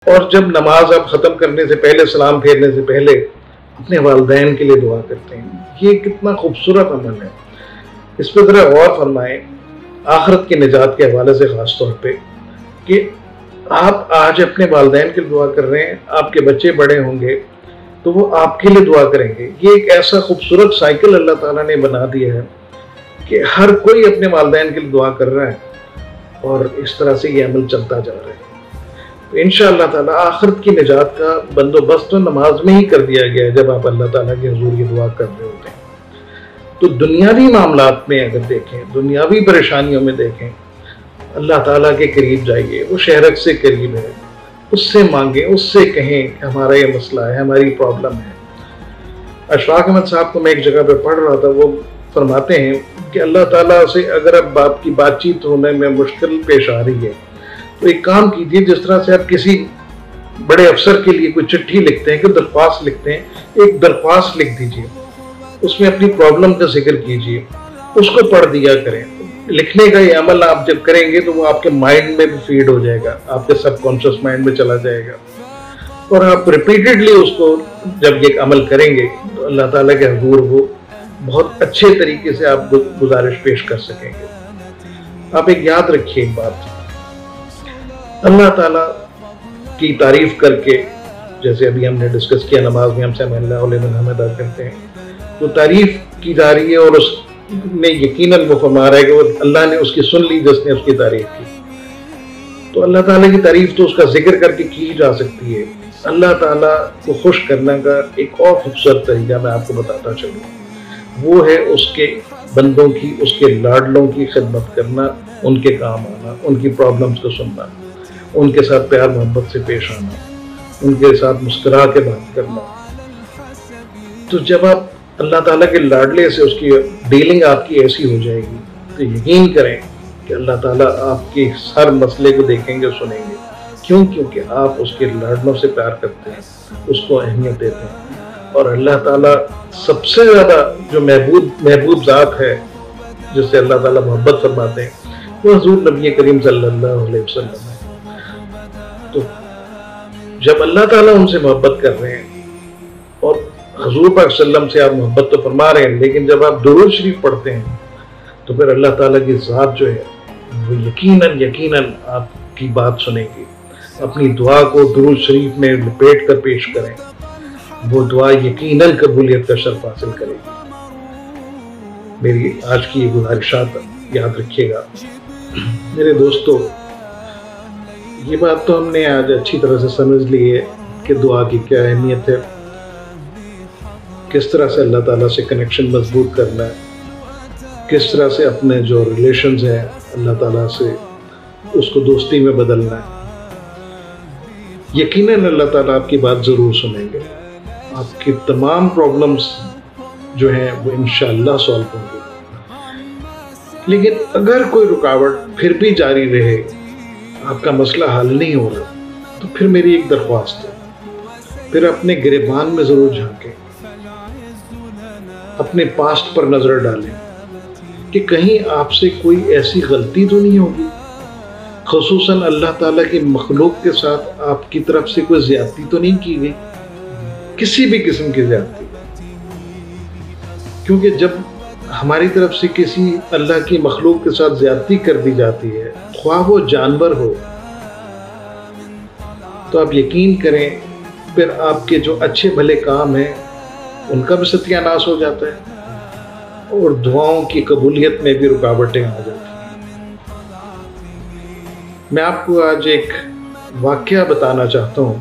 اور جب نماز آپ ختم کرنے سے پہلے، سلام پھیرنے سے پہلے اپنے والدین کے لیے دعا کرتے ہیں، یہ کتنا خوبصورت عمل ہے. اس پہ ذرا غور فرمائیں آخرت کی نجات کے حوالے سے، خاص طور پہ کہ آپ آج اپنے والدین کے لیے دعا کر رہے ہیں، آپ کے بچے بڑے ہوں گے تو وہ آپ کے لیے دعا کریں گے. یہ ایک ایسا خوبصورت سائیکل اللہ تعالیٰ نے بنا دیا ہے کہ ہر کوئی اپنے والدین کے لیے دعا کر رہا ہے اور اس طرح سے یہ عمل چلتا جا رہا ہے. تو انشاءاللہ تعالیٰ آخرت کی نجات کا بندوبست تو نماز میں ہی کر دیا گیا ہے جب آپ اللہ تعالیٰ کے حضور یہ دعا کر رہے ہوتے ہیں. تو دنیاوی معاملات میں اگر دیکھیں، دنیاوی پریشانیوں میں دیکھیں، اللہ تعالیٰ کے قریب جائیے، وہ شہرک سے قریب ہے، اس سے مانگیں، اس سے کہیں کہ ہمارا یہ مسئلہ ہے، ہماری پرابلم ہے. اشفاق احمد صاحب کو میں ایک جگہ پہ پڑھ رہا تھا، وہ فرماتے ہیں کہ اللہ تعالیٰ سے اگر اب آپ کی بات چیت ہونے میں مشکل پیش آ رہی ہے تو ایک کام کیجیے، جس طرح سے آپ کسی بڑے افسر کے لیے کوئی چٹھی لکھتے ہیں، کوئی درخواست لکھتے ہیں، ایک درخواست لکھ دیجیے، اس میں اپنی پرابلم کا ذکر کیجیے، اس کو پڑھ دیا کریں. لکھنے کا یہ عمل آپ جب کریں گے تو وہ آپ کے مائنڈ میں بھی فیڈ ہو جائے گا، آپ کے سب کانشیس مائنڈ میں چلا جائے گا، اور آپ ریپیٹڈلی اس کو جب یہ عمل کریں گے تو اللہ تعالیٰ کے حضور وہ بہت اچھے طریقے سے آپ گزارش پیش کر سکیں گے. آپ ایک یاد رکھیے ایک بات، اللہ تعالیٰ کی تعریف کر کے، جیسے ابھی ہم نے ڈسکس کیا نماز میں ہم سمع اللہ لمن حمدہ ادا کرتے ہیں، تو تعریف کی جا رہی ہے اور اس نے یقیناً وہ فرما رہا ہے کہ وہ اللہ نے اس کی سن لی جس نے اس کی تعریف کی. تو اللہ تعالیٰ کی تعریف تو اس کا ذکر کر کے کی جا سکتی ہے. اللہ تعالیٰ کو خوش کرنے کا ایک اور خوبصورت طریقہ میں آپ کو بتاتا چلوں، وہ ہے اس کے بندوں کی، اس کے لاڈلوں کی خدمت کرنا، ان کے کام آنا، ان کی پرابلمز کو سننا، ان کے ساتھ پیار محبت سے پیش آنا، ان کے ساتھ مسکرا کے بات کرنا. تو جب آپ اللہ تعالیٰ کے لاڈلے سے اس کی ڈیلنگ آپ کی ایسی ہو جائے گی تو یقین کریں کہ اللہ تعالیٰ آپ کے ہر مسئلے کو دیکھیں گے، سنیں گے. کیوں؟ کیونکہ آپ اس کے لاڈلوں سے پیار کرتے ہیں، اس کو اہمیت دیتے ہیں. اور اللہ تعالیٰ سب سے زیادہ جو محبوب ذات ہے جس سے اللہ تعالیٰ محبت فرماتے ہیں، وہ حضور نبی کریم صلی اللہ علیہ وسلم ہے. تو جب اللہ تعالیٰ ان سے محبت کر رہے ہیں اور حضور پاک صلی اللہ علیہ وسلم سے آپ محبت تو فرما رہے ہیں، لیکن جب آپ درود شریف پڑھتے ہیں تو پھر اللہ تعالیٰ کی ذات جو ہے وہ یقیناً آپ کی بات سنیں گی. اپنی دعا کو درود شریف میں لپیٹ کر پیش کریں، وہ دعا یقیناً قبولیت کا شرف حاصل کرے گی. میری آج کی یہ گزارشات یاد رکھیے گا. میرے دوستو، یہ بات تو ہم نے آج اچھی طرح سے سمجھ لی ہے کہ دعا کی کیا اہمیت ہے، کس طرح سے اللہ تعالیٰ سے کنیکشن مضبوط کرنا ہے، کس طرح سے اپنے جو ریلیشنز ہیں اللہ تعالیٰ سے اس کو دوستی میں بدلنا ہے. یقیناً اللہ تعالیٰ آپ کی بات ضرور سنیں گے، آپ کی تمام پرابلمز جو ہیں وہ انشاءاللہ سالو ہوں گے. لیکن اگر کوئی رکاوٹ پھر بھی جاری رہے، آپ کا مسئلہ حل نہیں ہو رہا، تو پھر میری ایک درخواست ہے، پھر اپنے گریبان میں ضرور جھانکیں، اپنے پاسٹ پر نظر ڈالیں کہ کہیں آپ سے کوئی ایسی غلطی تو نہیں ہوگی، خصوصاً اللہ تعالیٰ کی مخلوق کے ساتھ آپ کی طرف سے کوئی زیادتی تو نہیں کی گئی، کسی بھی قسم کی زیادتی. کیونکہ جب ہماری طرف سے کسی اللہ کی مخلوق کے ساتھ زیادتی کر دی جاتی ہے، خواہ وہ جانور ہو، تو آپ یقین کریں پھر آپ کے جو اچھے بھلے کام ہیں ان کا بھی ستیہ ناش ہو جاتا ہے اور دعاؤں کی قبولیت میں بھی رکاوٹیں آ جاتی ہیں. میں آپ کو آج ایک واقعہ بتانا چاہتا ہوں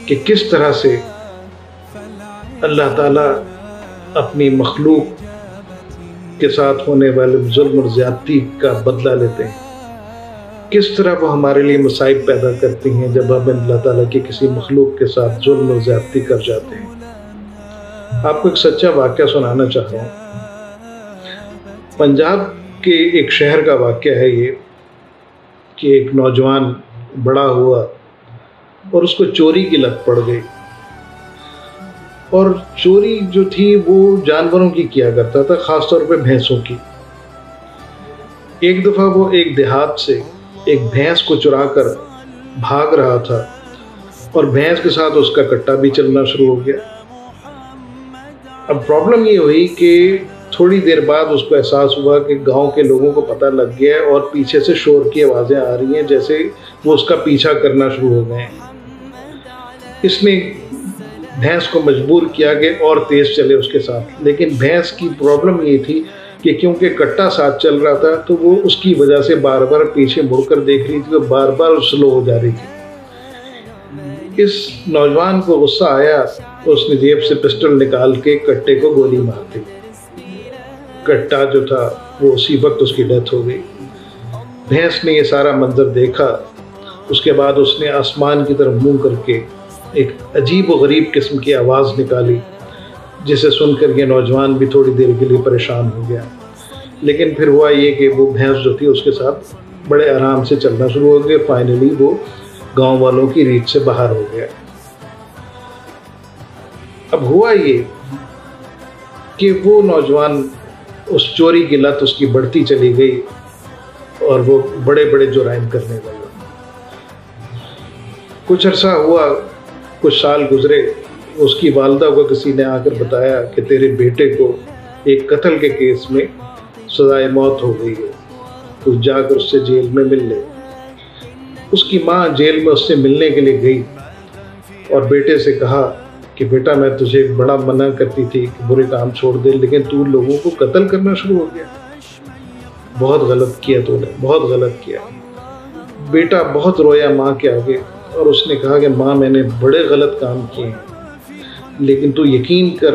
کہ کس طرح سے اللہ تعالیٰ اپنی مخلوق کے ساتھ ہونے والے ظلم اور زیادتی کا بدلہ لیتے ہیں، کس طرح وہ ہمارے لیے مصائب پیدا کرتی ہیں جب ہم اللہ تعالیٰ کی کسی مخلوق کے ساتھ ظلم اور زیادتی کر جاتے ہیں. آپ کو ایک سچا واقعہ سنانا چاہ رہا ہوں. پنجاب کے ایک شہر کا واقعہ ہے یہ کہ ایک نوجوان بڑا ہوا اور اس کو چوری کی لت پڑ گئی، اور چوری جو تھی وہ جانوروں کی کیا کرتا تھا، خاص طور پہ بھینسوں کی. ایک دفعہ وہ ایک دیہات سے ایک بھینس کو چرا کر بھاگ رہا تھا اور بھینس کے ساتھ اس کا کٹا بھی چلنا شروع ہو گیا۔ اب پرابلم یہ ہوئی کہ تھوڑی دیر بعد اس کو احساس ہوا کہ گاؤں کے لوگوں کو پتہ لگ گیا ہے اور پیچھے سے شور کی آوازیں آ رہی ہیں، جیسے وہ اس کا پیچھا کرنا شروع ہو گئے ہیں۔ اس نے بھینس کو مجبور کیا کہ اور تیز چلے اس کے ساتھ، لیکن بھینس کی پرابلم یہ تھی کہ کیونکہ کٹا ساتھ چل رہا تھا تو وہ اس کی وجہ سے بار بار پیچھے مڑ کر دیکھ رہی تھی اور بار بار سلو ہو جا رہی تھی۔ اس نوجوان کو غصہ آیا تو اس نے جیب سے پسٹل نکال کے کٹے کو گولی مار دی۔ کٹا جو تھا وہ اسی وقت اس کی ڈیتھ ہو گئی۔ بھینس نے یہ سارا منظر دیکھا، اس کے بعد اس نے آسمان کی طرف منہ کر کے ایک عجیب و غریب قسم کی آواز نکالی، جسے سن کر یہ نوجوان بھی تھوڑی دیر کے لیے پریشان ہو گیا، لیکن پھر ہوا یہ کہ وہ بھینس جو تھی اس کے ساتھ بڑے آرام سے چلنا شروع ہو گیا۔ فائنلی وہ گاؤں والوں کی ریچ سے باہر ہو گیا۔ اب ہوا یہ کہ وہ نوجوان اس چوری کی لت اس کی بڑھتی چلی گئی اور وہ بڑے بڑے جرائم کرنے لگا۔ کچھ عرصہ ہوا، کچھ سال گزرے، اس کی والدہ کو کسی نے آ کر بتایا کہ تیرے بیٹے کو ایک قتل کے کیس میں سزائے موت ہو گئی ہے، تو جا کر اس سے جیل میں مل لے۔ اس کی ماں جیل میں اس سے ملنے کے لیے گئی اور بیٹے سے کہا کہ بیٹا میں تجھے بڑا منع کرتی تھی کہ برے کام چھوڑ دے، لیکن تو لوگوں کو قتل کرنا شروع ہو گیا، بہت غلط کیا تو نے، بہت غلط کیا۔ بیٹا بہت رویا ماں کے آگے اور اس نے کہا کہ ماں میں نے بڑے غلط کام کیے ہیں، لیکن تو یقین کر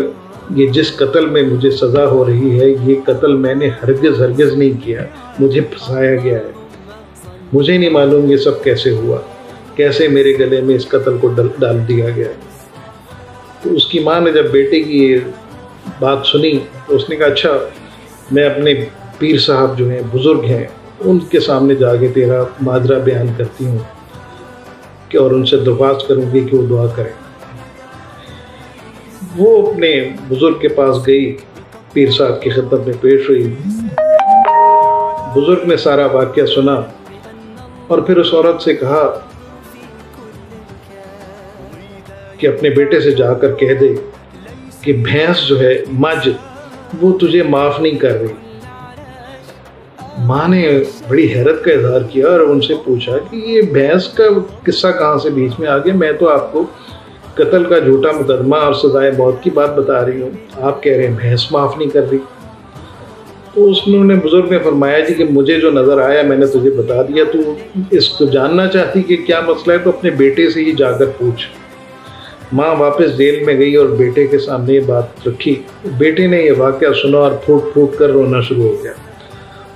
یہ جس قتل میں مجھے سزا ہو رہی ہے یہ قتل میں نے ہرگز نہیں کیا، مجھے پھنسایا گیا ہے۔ مجھے نہیں معلوم یہ سب کیسے ہوا، کیسے میرے گلے میں اس قتل کو ڈال دیا گیا۔ تو اس کی ماں نے جب بیٹے کی یہ بات سنی تو اس نے کہا اچھا میں اپنے پیر صاحب جو ہیں بزرگ ہیں ان کے سامنے جا کے تیرا ماجرا بیان کرتی ہوں کہ اور ان سے درخواست کروں گی کہ وہ دعا کریں۔ وہ اپنے بزرگ کے پاس گئی، پیر صاحب کی خدمت میں پیش ہوئی۔ بزرگ نے سارا واقعہ سنا اور پھر اس عورت سے کہا کہ اپنے بیٹے سے جا کر کہہ دے کہ بھینس جو ہے مجھ وہ تجھے معاف نہیں کر رہی۔ ماں نے بڑی حیرت کا اظہار کیا اور ان سے پوچھا کہ یہ بھینس کا قصہ کہاں سے بیچ میں آ گیا؟ میں تو آپ کو قتل کا جھوٹا مقدمہ اور سزائے موت کی بات بتا رہی ہوں، آپ کہہ رہے ہیں بھینس معاف نہیں کر رہی۔ تو نے بزرگ نے فرمایا جی کہ مجھے جو نظر آیا میں نے تجھے بتا دیا، تو اس کو جاننا چاہتی کہ کیا مسئلہ ہے تو اپنے بیٹے سے ہی جا کر پوچھ۔ ماں واپس جیل میں گئی اور بیٹے کے سامنے یہ بات رکھی۔ بیٹے نے یہ واقعہ سنا اور پھوٹ پھوٹ کر رونا شروع ہو گیا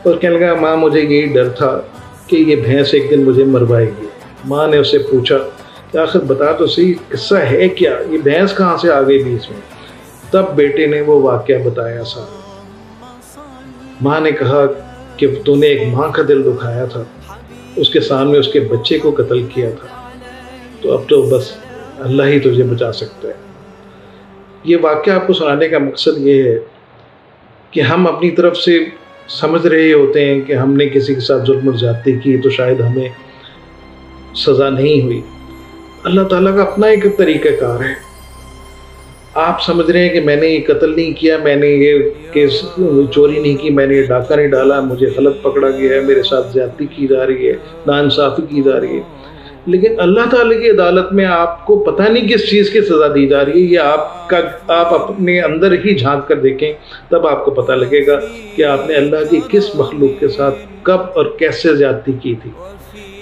اور کہنے لگا ماں مجھے یہی ڈر تھا کہ یہ بھینس ایک دن مجھے مروائے گی۔ ماں نے اسے پوچھا کہ آخر بتا تو صحیح قصہ ہے کیا، یہ بھینس کہاں سے آ گئی بیچ میں؟ تب بیٹے نے وہ واقعہ بتایا سارا۔ ماں نے کہا کہ تو نے ایک ماں کا دل دکھایا تھا، اس کے سامنے اس کے بچے کو قتل کیا تھا، تو اب تو بس اللہ ہی تجھے بچا سکتا ہے۔ یہ واقعہ آپ کو سنانے کا مقصد یہ ہے کہ ہم اپنی طرف سے سمجھ رہے ہوتے ہیں کہ ہم نے کسی کے ساتھ ظلم و زیادتی کی تو شاید ہمیں سزا نہیں ہوئی۔ اللہ تعالیٰ کا اپنا ایک طریقہ کار ہے۔ آپ سمجھ رہے ہیں کہ میں نے یہ قتل نہیں کیا، میں نے یہ کیس چوری نہیں کی، میں نے یہ ڈاکہ نہیں ڈالا، مجھے غلط پکڑا گیا ہے، میرے ساتھ زیادتی کی جا رہی ہے، ناانصافی کی جا رہی ہے، لیکن اللہ تعالیٰ کی عدالت میں آپ کو پتہ نہیں کس چیز کی سزا دی جا رہی ہے۔ یہ آپ اپنے اندر ہی جھانک کر دیکھیں، تب آپ کو پتہ لگے گا کہ آپ نے اللہ کی کس مخلوق کے ساتھ کب اور کیسے زیادتی کی تھی۔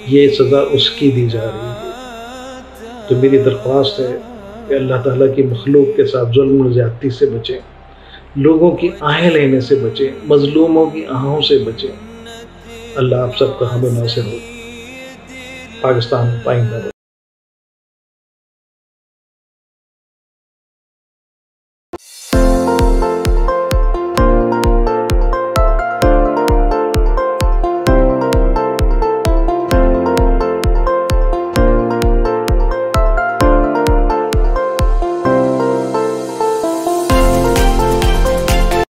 یہ سزا اس کی دی جا رہی ہے۔ تو میری درخواست ہے کہ اللہ تعالیٰ کی مخلوق کے ساتھ ظلم و زیادتی سے بچیں، لوگوں کی آہیں لینے سے بچیں، مظلوموں کی آہوں سے بچیں۔ اللہ آپ سب کا ہمیں ناصر ہو۔ پاکستان پائندہ